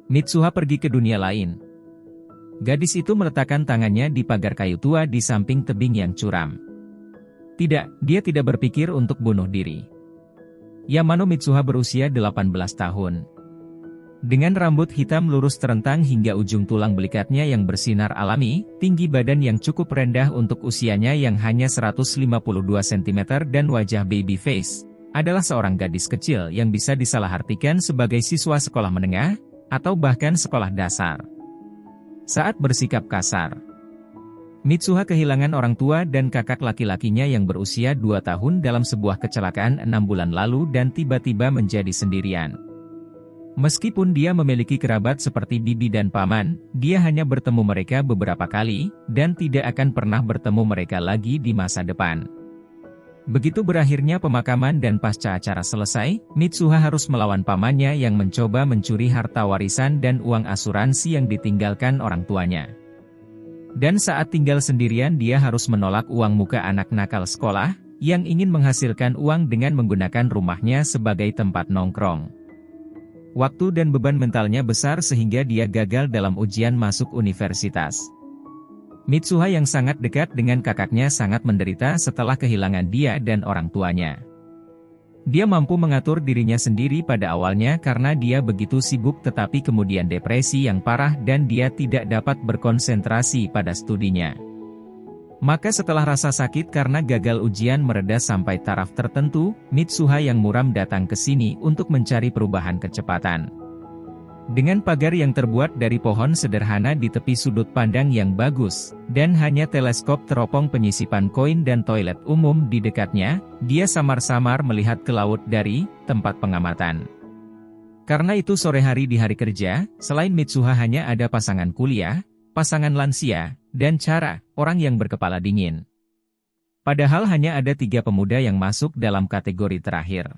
Mitsuha pergi ke dunia lain. Gadis itu meletakkan tangannya di pagar kayu tua di samping tebing yang curam. Tidak, dia tidak berpikir untuk bunuh diri. Yamano Mitsuha berusia 18 tahun. Dengan rambut hitam lurus terentang hingga ujung tulang belikatnya yang bersinar alami, tinggi badan yang cukup rendah untuk usianya yang hanya 152 cm dan wajah baby face, adalah seorang gadis kecil yang bisa disalahartikan sebagai siswa sekolah menengah, atau bahkan sekolah dasar. Saat bersikap kasar, Mitsuha kehilangan orang tua dan kakak laki-lakinya yang berusia 2 tahun dalam sebuah kecelakaan 6 bulan lalu dan tiba-tiba menjadi sendirian. Meskipun dia memiliki kerabat seperti bibi dan paman, dia hanya bertemu mereka beberapa kali, dan tidak akan pernah bertemu mereka lagi di masa depan. Begitu berakhirnya pemakaman dan pasca acara selesai, Mitsuha harus melawan pamannya yang mencoba mencuri harta warisan dan uang asuransi yang ditinggalkan orang tuanya. Dan saat tinggal sendirian dia harus menolak uang muka anak nakal sekolah, yang ingin menghasilkan uang dengan menggunakan rumahnya sebagai tempat nongkrong. Waktu dan beban mentalnya besar sehingga dia gagal dalam ujian masuk universitas. Mitsuha yang sangat dekat dengan kakaknya sangat menderita setelah kehilangan dia dan orang tuanya. Dia mampu mengatur dirinya sendiri pada awalnya karena dia begitu sibuk tetapi kemudian depresi yang parah dan dia tidak dapat berkonsentrasi pada studinya. Maka setelah rasa sakit karena gagal ujian mereda sampai taraf tertentu, Mitsuha yang muram datang ke sini untuk mencari perubahan kecepatan. Dengan pagar yang terbuat dari pohon sederhana di tepi sudut pandang yang bagus, dan hanya teleskop teropong penyisipan koin dan toilet umum di dekatnya, dia samar-samar melihat ke laut dari tempat pengamatan. Karena itu sore hari di hari kerja, selain Mitsuha hanya ada pasangan kuliah, pasangan lansia, dan Chara, orang yang berkepala dingin. Padahal hanya ada 3 pemuda yang masuk dalam kategori terakhir.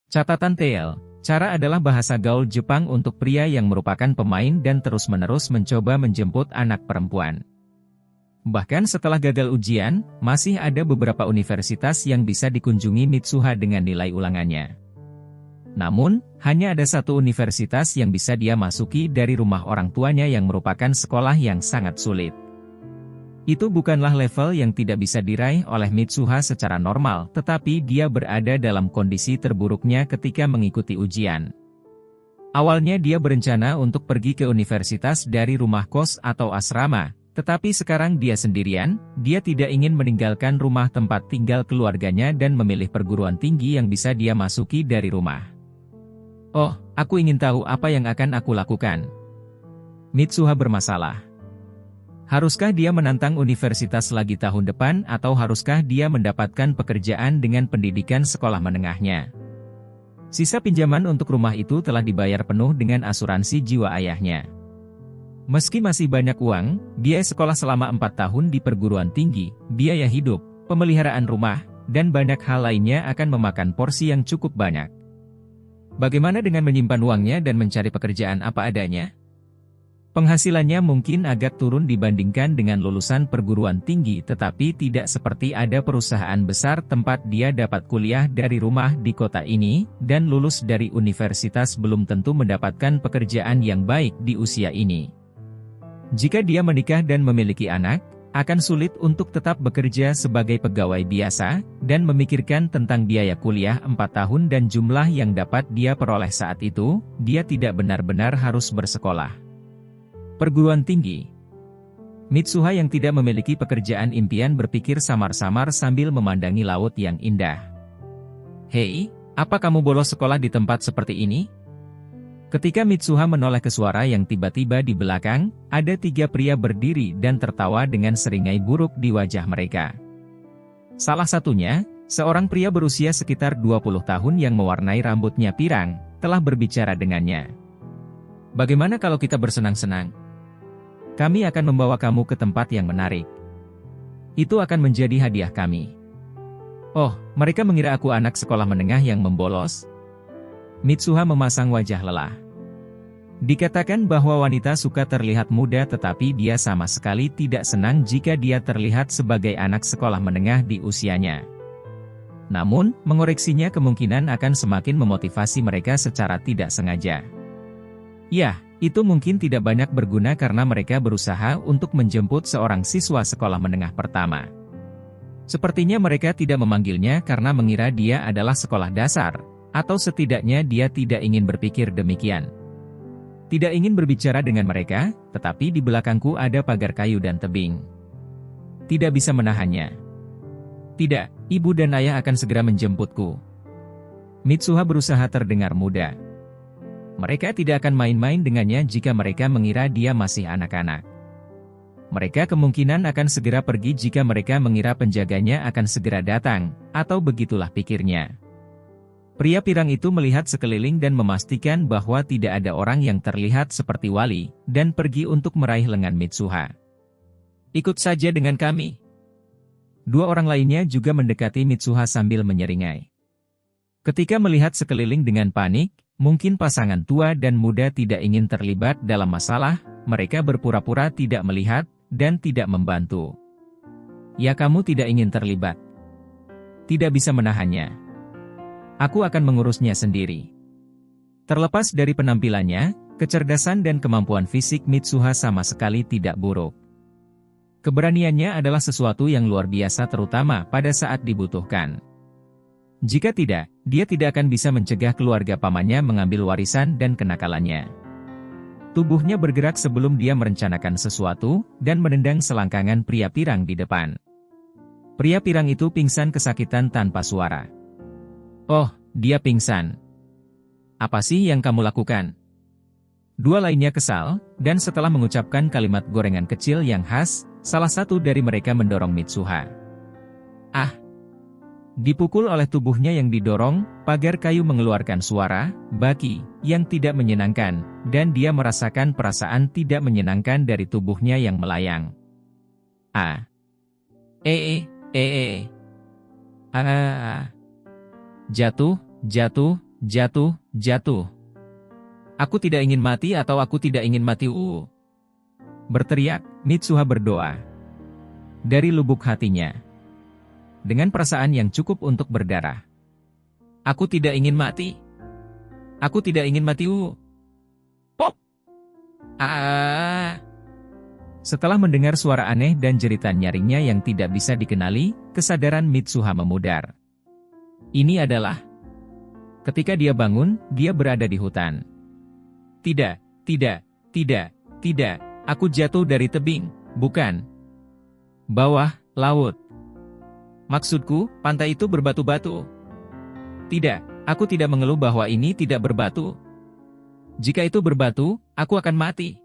Catatan TL, Chara adalah bahasa gaul Jepang untuk pria yang merupakan pemain dan terus-menerus mencoba menjemput anak perempuan. Bahkan setelah gagal ujian, masih ada beberapa universitas yang bisa dikunjungi Mitsuha dengan nilai ulangannya. Namun, hanya ada 1 universitas yang bisa dia masuki dari rumah orang tuanya yang merupakan sekolah yang sangat sulit. Itu bukanlah level yang tidak bisa diraih oleh Mitsuha secara normal, tetapi dia berada dalam kondisi terburuknya ketika mengikuti ujian. Awalnya dia berencana untuk pergi ke universitas dari rumah kos atau asrama, tetapi sekarang dia sendirian, dia tidak ingin meninggalkan rumah tempat tinggal keluarganya dan memilih perguruan tinggi yang bisa dia masuki dari rumah. Oh, aku ingin tahu apa yang akan aku lakukan. Mitsuha bermasalah. Haruskah dia menantang universitas lagi tahun depan atau haruskah dia mendapatkan pekerjaan dengan pendidikan sekolah menengahnya? Sisa pinjaman untuk rumah itu telah dibayar penuh dengan asuransi jiwa ayahnya. Meski masih banyak uang, biaya sekolah selama 4 tahun di perguruan tinggi, biaya hidup, pemeliharaan rumah, dan banyak hal lainnya akan memakan porsi yang cukup banyak. Bagaimana dengan menyimpan uangnya dan mencari pekerjaan apa adanya? Penghasilannya mungkin agak turun dibandingkan dengan lulusan perguruan tinggi tetapi tidak seperti ada perusahaan besar tempat dia dapat kuliah dari rumah di kota ini, dan lulus dari universitas belum tentu mendapatkan pekerjaan yang baik di usia ini. Jika dia menikah dan memiliki anak, akan sulit untuk tetap bekerja sebagai pegawai biasa, dan memikirkan tentang biaya kuliah 4 tahun dan jumlah yang dapat dia peroleh saat itu, dia tidak benar-benar harus bersekolah. Perguruan tinggi. Mitsuha yang tidak memiliki pekerjaan impian berpikir samar-samar sambil memandangi laut yang indah. Hei, apa kamu bolos sekolah di tempat seperti ini? Ketika Mitsuha menoleh ke suara yang tiba-tiba di belakang, ada 3 pria berdiri dan tertawa dengan seringai buruk di wajah mereka. Salah satunya, seorang pria berusia sekitar 20 tahun yang mewarnai rambutnya pirang, telah berbicara dengannya. Bagaimana kalau kita bersenang-senang? Kami akan membawa kamu ke tempat yang menarik. Itu akan menjadi hadiah kami. Oh, mereka mengira aku anak sekolah menengah yang membolos. Mitsuha memasang wajah lelah. Dikatakan bahwa wanita suka terlihat muda tetapi dia sama sekali tidak senang jika dia terlihat sebagai anak sekolah menengah di usianya. Namun, mengoreksinya kemungkinan akan semakin memotivasi mereka secara tidak sengaja. Ya, Itu mungkin tidak banyak berguna karena mereka berusaha untuk menjemput seorang siswa sekolah menengah pertama. Sepertinya mereka tidak memanggilnya karena mengira dia adalah sekolah dasar, atau setidaknya dia tidak ingin berpikir demikian. Tidak ingin berbicara dengan mereka, tetapi di belakangku ada pagar kayu dan tebing. Tidak bisa menahannya. Tidak, ibu dan ayah akan segera menjemputku. Mitsuha berusaha terdengar muda. Mereka tidak akan main-main dengannya jika mereka mengira dia masih anak-anak. Mereka kemungkinan akan segera pergi jika mereka mengira penjaganya akan segera datang, atau begitulah pikirnya. Pria pirang itu melihat sekeliling dan memastikan bahwa tidak ada orang yang terlihat seperti Wali, dan pergi untuk meraih lengan Mitsuha. Ikut saja dengan kami. Dua orang lainnya juga mendekati Mitsuha sambil menyeringai. Ketika melihat sekeliling dengan panik, mungkin pasangan tua dan muda tidak ingin terlibat dalam masalah, mereka berpura-pura tidak melihat, dan tidak membantu. Ya, kamu tidak ingin terlibat. Tidak bisa menahannya. Aku akan mengurusnya sendiri. Terlepas dari penampilannya, kecerdasan dan kemampuan fisik Mitsuha sama sekali tidak buruk. Keberaniannya adalah sesuatu yang luar biasa terutama pada saat dibutuhkan. Jika tidak, dia tidak akan bisa mencegah keluarga pamannya mengambil warisan dan kenakalannya. Tubuhnya bergerak sebelum dia merencanakan sesuatu, dan menendang selangkangan pria pirang di depan. Pria pirang itu pingsan kesakitan tanpa suara. Oh, dia pingsan. Apa sih yang kamu lakukan? Dua lainnya kesal, dan setelah mengucapkan kalimat gorengan kecil yang khas, salah satu dari mereka mendorong Mitsuha. Ah! Dipukul oleh tubuhnya yang didorong, pagar kayu mengeluarkan suara, baki, yang tidak menyenangkan, dan dia merasakan perasaan tidak menyenangkan dari tubuhnya yang melayang. Ah. Jatuh, jatuh, jatuh, jatuh. Aku tidak ingin mati atau aku tidak ingin mati. Berteriak, Mitsuha berdoa. Dari lubuk hatinya. Dengan perasaan yang cukup untuk berdarah. Aku tidak ingin mati. Aku tidak ingin mati. Pop! Setelah mendengar suara aneh dan jeritan nyaringnya yang tidak bisa dikenali, kesadaran Mitsuha memudar. Ini adalah... Ketika dia bangun, dia berada di hutan. Tidak, tidak, tidak, tidak. Aku jatuh dari tebing, bukan. Bawah, laut. Maksudku, pantai itu berbatu-batu. Tidak, aku tidak mengeluh bahwa ini tidak berbatu. Jika itu berbatu, aku akan mati.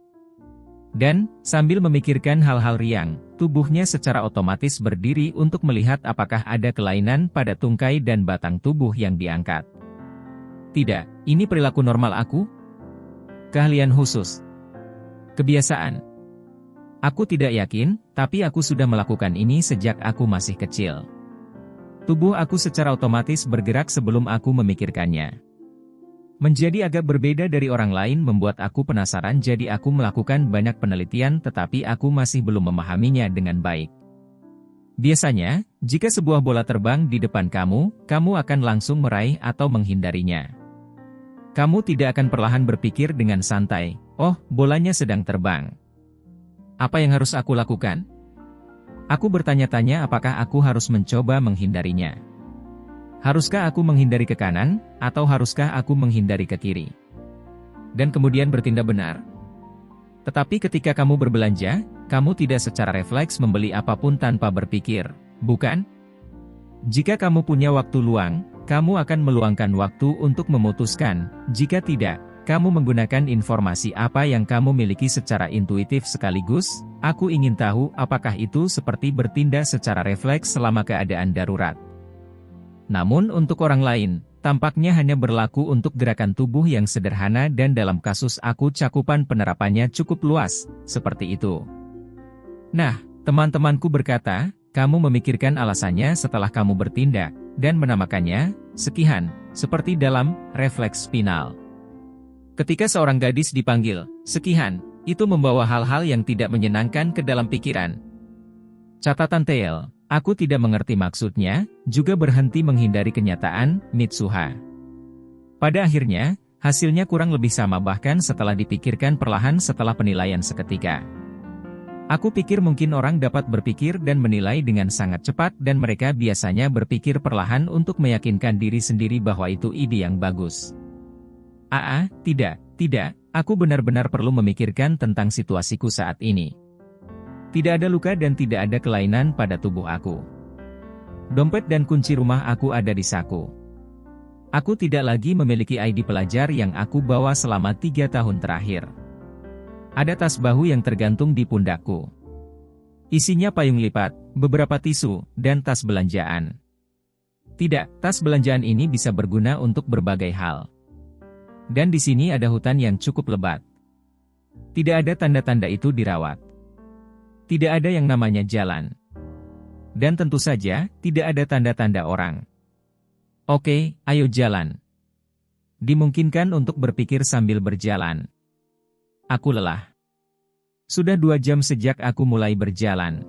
Dan, sambil memikirkan hal-hal riang, tubuhnya secara otomatis berdiri untuk melihat apakah ada kelainan pada tungkai dan batang tubuh yang diangkat. Tidak, ini perilaku normal aku? Keahlian khusus. Kebiasaan. Aku tidak yakin, tapi aku sudah melakukan ini sejak aku masih kecil. Tubuh aku secara otomatis bergerak sebelum aku memikirkannya. Menjadi agak berbeda dari orang lain membuat aku penasaran, jadi aku melakukan banyak penelitian tetapi aku masih belum memahaminya dengan baik. Biasanya, jika sebuah bola terbang di depan kamu, kamu akan langsung meraih atau menghindarinya. Kamu tidak akan perlahan berpikir dengan santai, oh, bolanya sedang terbang. Apa yang harus aku lakukan? Aku bertanya-tanya apakah aku harus mencoba menghindarinya. Haruskah aku menghindari ke kanan, atau haruskah aku menghindari ke kiri? Dan kemudian bertindak benar. Tetapi ketika kamu berbelanja, kamu tidak secara refleks membeli apapun tanpa berpikir, bukan? Jika kamu punya waktu luang, kamu akan meluangkan waktu untuk memutuskan. Jika tidak, kamu menggunakan informasi apa yang kamu miliki secara intuitif sekaligus. Aku ingin tahu apakah itu seperti bertindak secara refleks selama keadaan darurat. Namun untuk orang lain, tampaknya hanya berlaku untuk gerakan tubuh yang sederhana dan dalam kasus aku cakupan penerapannya cukup luas, seperti itu. Nah, teman-temanku berkata, kamu memikirkan alasannya setelah kamu bertindak, dan menamakannya, sekihan, seperti dalam refleks spinal. Ketika seorang gadis dipanggil, sekihan, itu membawa hal-hal yang tidak menyenangkan ke dalam pikiran. Catatan TL, aku tidak mengerti maksudnya, juga berhenti menghindari kenyataan, Mitsuha. Pada akhirnya, Hasilnya kurang lebih sama bahkan setelah dipikirkan perlahan setelah penilaian seketika. Aku pikir mungkin orang dapat berpikir dan menilai dengan sangat cepat dan mereka biasanya berpikir perlahan untuk meyakinkan diri sendiri bahwa itu ide yang bagus. Tidak, aku benar-benar perlu memikirkan tentang situasiku saat ini. Tidak ada luka dan tidak ada kelainan pada tubuh aku. Dompet dan kunci rumah aku ada di saku. Aku tidak lagi memiliki ID pelajar yang aku bawa selama 3 tahun terakhir. Ada tas bahu yang tergantung di pundakku. Isinya payung lipat, beberapa tisu, dan tas belanjaan. Tidak, tas belanjaan ini bisa berguna untuk berbagai hal. Dan di sini ada hutan yang cukup lebat. Tidak ada tanda-tanda itu dirawat. Tidak ada yang namanya jalan. Dan tentu saja, tidak ada tanda-tanda orang. Oke, ayo jalan. Dimungkinkan untuk berpikir sambil berjalan. Aku lelah. Sudah 2 jam sejak aku mulai berjalan.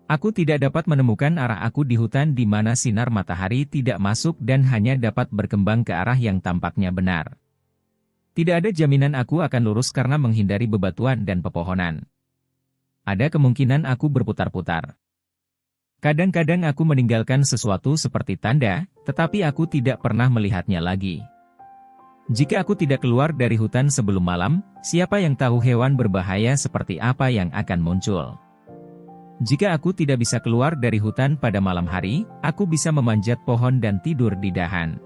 Aku tidak dapat menemukan arah aku di hutan di mana sinar matahari tidak masuk dan hanya dapat berkembang ke arah yang tampaknya benar. Tidak ada jaminan aku akan lurus karena menghindari bebatuan dan pepohonan. Ada kemungkinan aku berputar-putar. Kadang-kadang aku meninggalkan sesuatu seperti tanda, tetapi aku tidak pernah melihatnya lagi. Jika aku tidak keluar dari hutan sebelum malam, siapa yang tahu hewan berbahaya seperti apa yang akan muncul? Jika aku tidak bisa keluar dari hutan pada malam hari, aku bisa memanjat pohon dan tidur di dahan.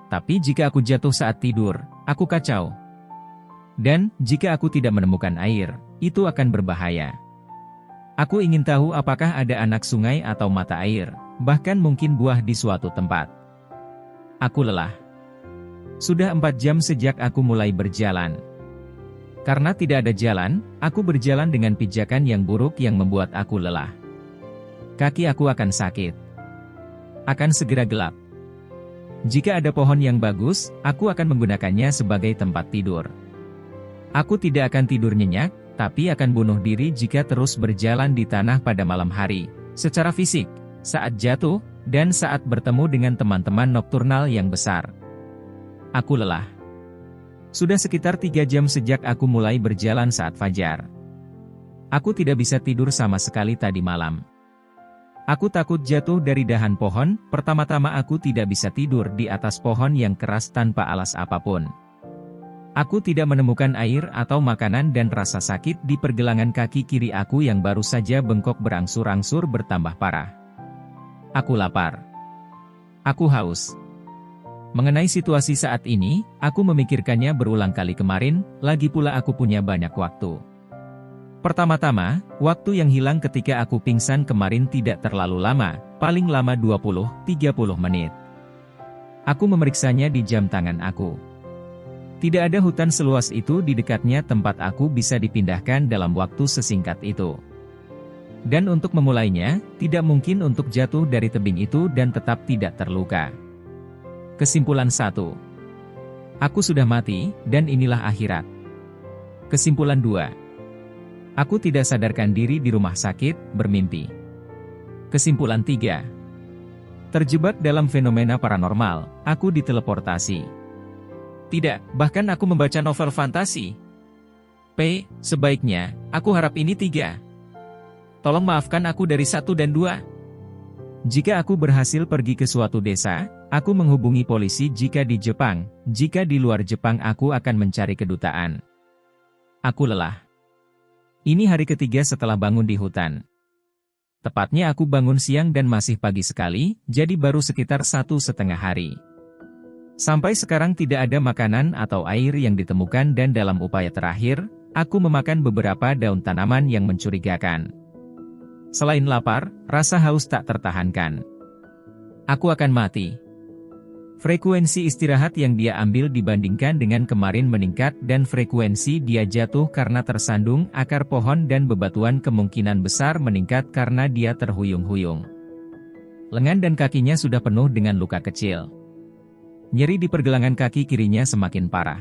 Tapi jika aku jatuh saat tidur, aku kacau. Dan, jika aku tidak menemukan air, itu akan berbahaya. Aku ingin tahu apakah ada anak sungai atau mata air, bahkan mungkin buah di suatu tempat. Aku lelah. Sudah 4 jam sejak aku mulai berjalan. Karena tidak ada jalan, aku berjalan dengan pijakan yang buruk yang membuat aku lelah. Kaki aku akan sakit. Akan segera gelap. Jika ada pohon yang bagus, aku akan menggunakannya sebagai tempat tidur. Aku tidak akan tidur nyenyak, tapi akan bunuh diri jika terus berjalan di tanah pada malam hari, secara fisik, saat jatuh, dan saat bertemu dengan teman-teman nokturnal yang besar. Aku lelah. Sudah sekitar 3 jam sejak aku mulai berjalan saat fajar. Aku tidak bisa tidur sama sekali tadi malam. Aku takut jatuh dari dahan pohon. Pertama-tama aku tidak bisa tidur di atas pohon yang keras tanpa alas apapun. Aku tidak menemukan air atau makanan dan rasa sakit di pergelangan kaki kiri aku yang baru saja bengkok berangsur-angsur bertambah parah. Aku lapar. Aku haus. Mengenai situasi saat ini, aku memikirkannya berulang kali kemarin, lagi pula aku punya banyak waktu. Pertama-tama, waktu yang hilang ketika aku pingsan kemarin tidak terlalu lama, paling lama 20-30 menit. Aku memeriksanya di jam tangan aku. Tidak ada hutan seluas itu di dekatnya tempat aku bisa dipindahkan dalam waktu sesingkat itu. Dan untuk memulainya, tidak mungkin untuk jatuh dari tebing itu dan tetap tidak terluka. Kesimpulan 1. Aku sudah mati, dan inilah akhirat. Kesimpulan 2. Aku tidak sadarkan diri di rumah sakit, bermimpi. Kesimpulan 3. Terjebak dalam fenomena paranormal, aku diteleportasi. Tidak, bahkan aku membaca novel fantasi. Sebaiknya, aku harap ini 3. Tolong maafkan aku dari 1 dan 2. Jika aku berhasil pergi ke suatu desa, aku menghubungi polisi jika di Jepang, jika di luar Jepang aku akan mencari kedutaan. Aku lelah. Ini hari ketiga setelah bangun di hutan. Tepatnya aku bangun siang dan masih pagi sekali, jadi baru sekitar 1,5 hari. Sampai sekarang tidak ada makanan atau air yang ditemukan dan dalam upaya terakhir, aku memakan beberapa daun tanaman yang mencurigakan. Selain lapar, rasa haus tak tertahankan. Aku akan mati. Frekuensi istirahat yang dia ambil dibandingkan dengan kemarin meningkat dan frekuensi dia jatuh karena tersandung akar pohon dan bebatuan kemungkinan besar meningkat karena dia terhuyung-huyung. Lengan dan kakinya sudah penuh dengan luka kecil. Nyeri di pergelangan kaki kirinya semakin parah.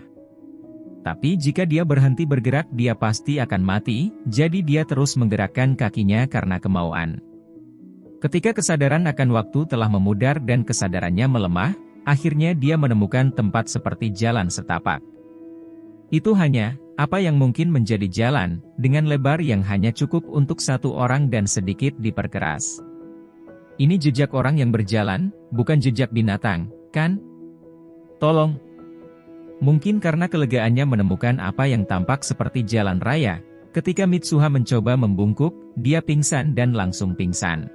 Tapi jika dia berhenti bergerak dia pasti akan mati, jadi dia terus menggerakkan kakinya karena kemauan. Ketika kesadaran akan waktu telah memudar dan kesadarannya melemah, Akhirnya dia menemukan tempat seperti jalan setapak. Itu hanya apa yang mungkin menjadi jalan, dengan lebar yang hanya cukup untuk satu orang dan sedikit diperkeras. Ini jejak orang yang berjalan, bukan jejak binatang, kan? Tolong. Mungkin karena kelegaannya menemukan apa yang tampak seperti jalan raya, ketika Mitsuha mencoba membungkuk, dia pingsan dan langsung pingsan.